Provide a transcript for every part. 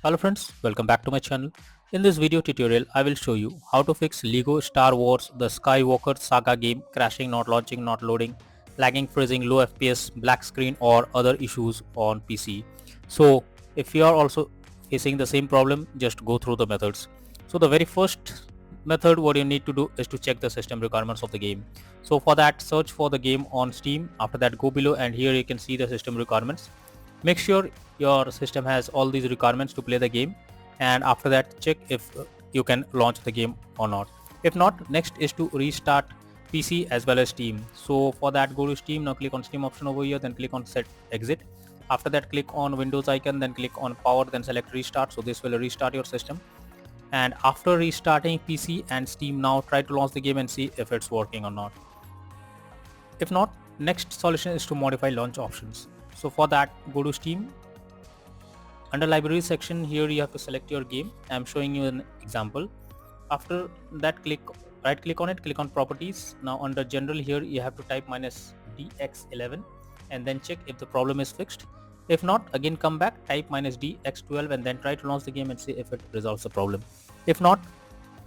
Hello friends, welcome back to my channel. In this video tutorial, I will show you how to fix LEGO Star Wars The Skywalker Saga game crashing, not launching, not loading, lagging, freezing, low FPS, black screen or other issues on PC. So if you are also facing the same problem, just go through the methods. So the very first method what you need to do is to check the system requirements of the game. So for that, search for the game on Steam. After that, go below and here you can see the system requirements. Make sure your system has all these requirements to play the game, and after that check if you can launch the game or not. If not, next is to restart PC as well as Steam. So for that, go to Steam. Now click on Steam option over here, then click on set exit. After that, click on Windows icon, then click on power, then select restart. So this will restart your system, and after restarting PC and Steam, now try to launch the game and see if it's working or not. If not, next solution is to modify launch options. So for that, go to Steam. Under library section, here you have to select your game. I am showing you an example. After that, right click on it, click on properties. Now under general, here you have to type -dx11 and then check if the problem is fixed. If not, again come back, type -dx12 and then try to launch the game and see if it resolves the problem. If not,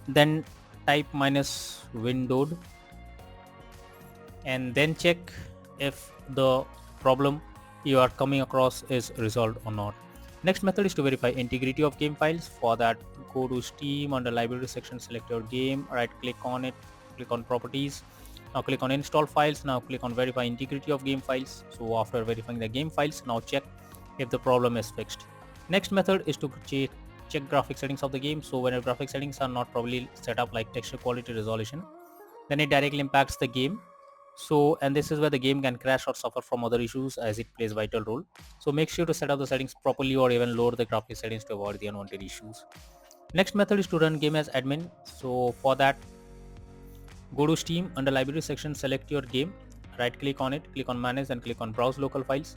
then type -windowed and then check if the problem you are coming across is resolved or not. Next method is to verify integrity of game files. For that, go to Steam. Under library section, select your game, right click on it, click on properties. Now click on install files. Now click on verify integrity of game files. So after verifying the game files, now check if the problem is fixed. Next method is to check graphic settings of the game. So when your graphic settings are not properly set up, like texture quality, resolution, then it directly impacts the game. So, and this is where the game can crash or suffer from other issues as it plays vital role. So make sure to set up the settings properly or even lower the graphic settings to avoid the unwanted issues. Next method is to run game as admin. So for that, go to Steam. Under library section, select your game, right click on it, click on manage and click on browse local files.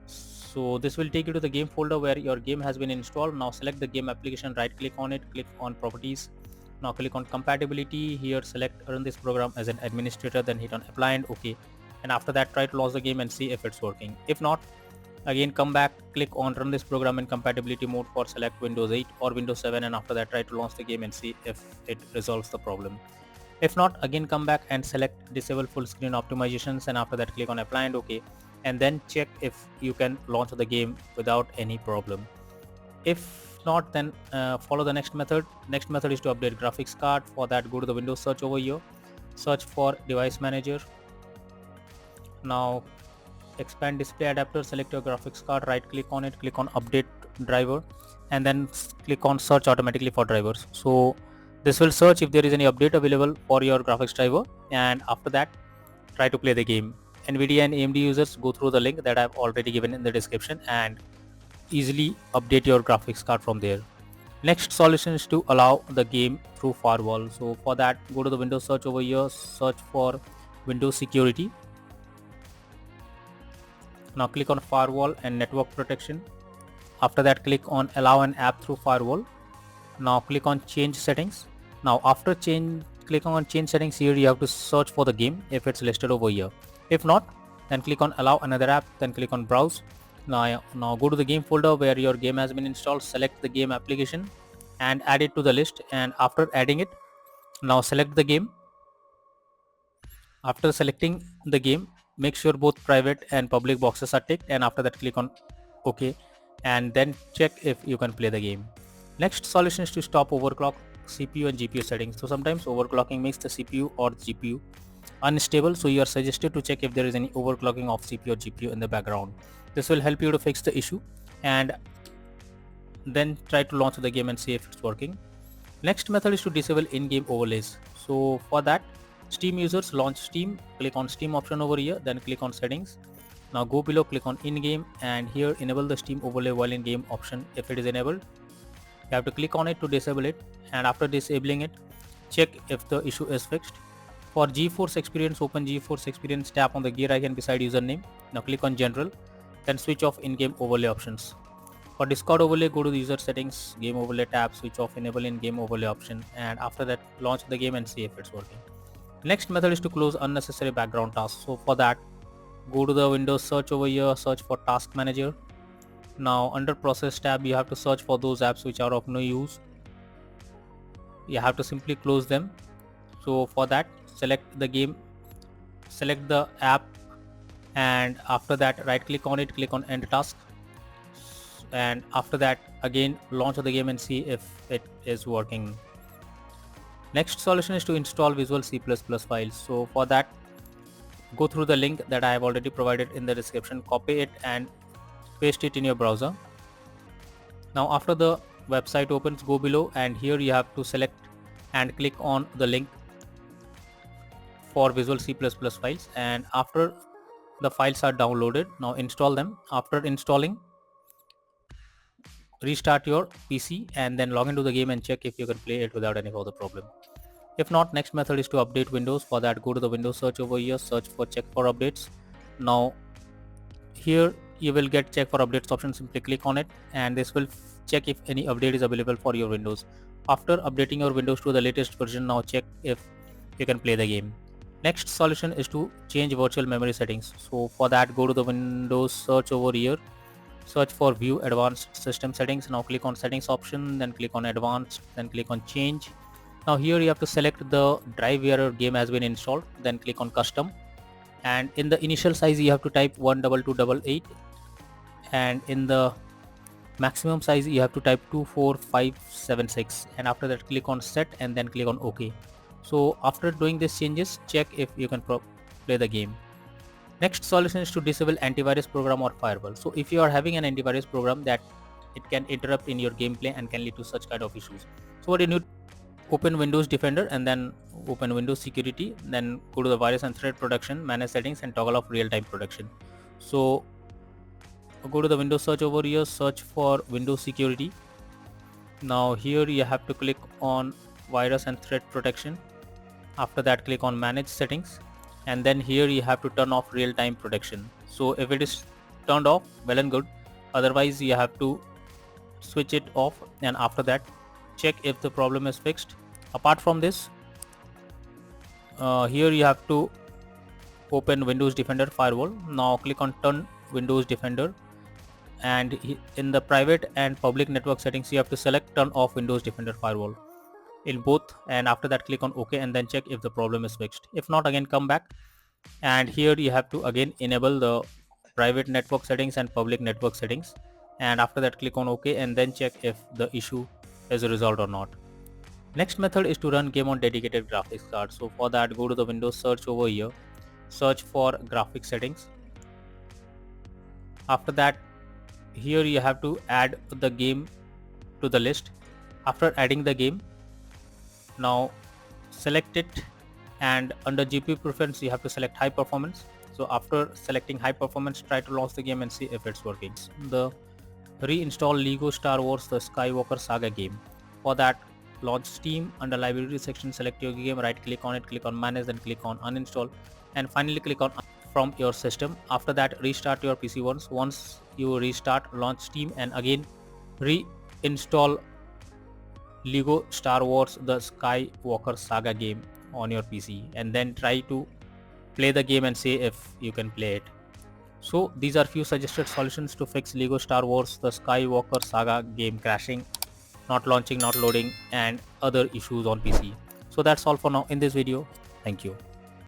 So this will take you to the game folder where your game has been installed. Now select the game application, right click on it, click on properties. Now click on compatibility. Here select run this program as an administrator, then hit on apply and OK. And after that, try to launch the game and see if it's working. If not, again come back, click on run this program in compatibility mode for select Windows 8 or Windows 7, and after that try to launch the game and see if it resolves the problem. If not, again come back and select disable full screen optimizations, and after that click on apply and OK, and then check if you can launch the game without any problem. If not, then follow the next method. Next method is to update graphics card. For that, go to the Windows search over here, search for device manager. Now expand display adapter, select your graphics card, right click on it, click on update driver, and then click on search automatically for drivers. So this will search if there is any update available for your graphics driver, and after that try to play the game. Nvidia and AMD users, go through the link that I've already given in the description and easily update your graphics card from there. Next solution is to allow the game through firewall. So for that, go to the Windows search over here, search for Windows security. Now click on firewall and network protection. After that, click on allow an app through firewall. Now click on change settings. Now after clicking on change settings, here you have to search for the game if it's listed over here. If not, then click on allow another app, then click on browse. Now go to the game folder where your game has been installed, select the game application and add it to the list, and after adding it, now select the game. After selecting the game, make sure both private and public boxes are ticked, and after that click on OK and then check if you can play the game. Next solution is to stop overclock CPU and GPU settings. So sometimes overclocking makes the CPU or GPU unstable, so you are suggested to check if there is any overclocking of CPU or GPU in the background. This will help you to fix the issue and then try to launch the game and see if it's working. Next method is to disable in-game overlays. So for that, Steam users, launch Steam, click on Steam option over here, then click on settings. Now go below, click on in-game, and here enable the Steam overlay while in game option. If it is enabled, you have to click on it to disable it, and after disabling it, check if the issue is fixed. For GeForce Experience, open GeForce Experience, tap on the gear icon beside username. Now click on general, then switch off in-game overlay options. For Discord overlay, go to the user settings, game overlay tab, switch off enable in-game overlay option, and after that launch the game and see if it's working. Next method is to close unnecessary background tasks. So for that, go to the Windows search over here, search for task manager. Now under process tab, you have to search for those apps which are of no use. You have to simply close them. So for that, select the game, select the app, and after that right click on it, click on end task, and after that again launch the game and see if it is working. Next solution is to install Visual C++ files. So for that, go through the link that I have already provided in the description, copy it and paste it in your browser. Now after the website opens, go below and here you have to select and click on the link for Visual C++ files, and after the files are downloaded, now install them. After installing, restart your PC and then log into the game and check if you can play it without any further problem. If not, next method is to update Windows. For that, go to the Windows search over here, search for check for updates. Now here you will get check for updates option, simply click on it and this will check if any update is available for your Windows. After updating your Windows to the latest version, now check if you can play the game. Next solution is to change virtual memory settings. So for that, go to the Windows search over here, search for view advanced system settings. Now click on settings option, then click on advanced, then click on change. Now here you have to select the drive where your game has been installed, then click on custom, and in the initial size you have to type 12288, and in the maximum size you have to type 24576, and after that click on set and then click on OK. So after doing these changes, check if you can play the game. Next solution is to disable antivirus program or firewall. So if you are having an antivirus program, that it can interrupt in your gameplay and can lead to such kind of issues. So what you need, open Windows Defender and then open Windows Security, then go to the virus and threat protection, manage settings and toggle off real-time protection. So go to the Windows search over here, search for Windows Security. Now here you have to click on virus and threat protection. After that, click on manage settings, and then here you have to turn off real-time protection. So if it is turned off, well and good, otherwise you have to switch it off, and after that check if the problem is fixed. Apart from this, here you have to open Windows Defender firewall. Now click on turn Windows Defender, and in the private and public network settings you have to select turn off Windows Defender firewall in both, and after that click on OK and then check if the problem is fixed. If not, again come back, and here you have to again enable the private network settings and public network settings, and after that click on OK and then check if the issue is resolved or not. Next method is to run game on dedicated graphics card. So for that, go to the Windows search over here, search for graphics settings. After that, here you have to add the game to the list. After adding the game, now select it, and under GPU preference you have to select high performance. So after selecting high performance, try to launch the game and see if it's working. The reinstall Lego Star Wars The Skywalker Saga game. For that, launch Steam, under library section select your game, right click on it, click on manage, then click on uninstall, and finally click on from your system. After that, restart your PC once you restart, launch Steam and again reinstall Lego Star Wars The Skywalker Saga game on your PC, and then try to play the game and see if you can play it. So these are few suggested solutions to fix Lego Star Wars The Skywalker Saga game crashing, not launching, not loading, and other issues on PC. So that's all for now in this video. Thank you.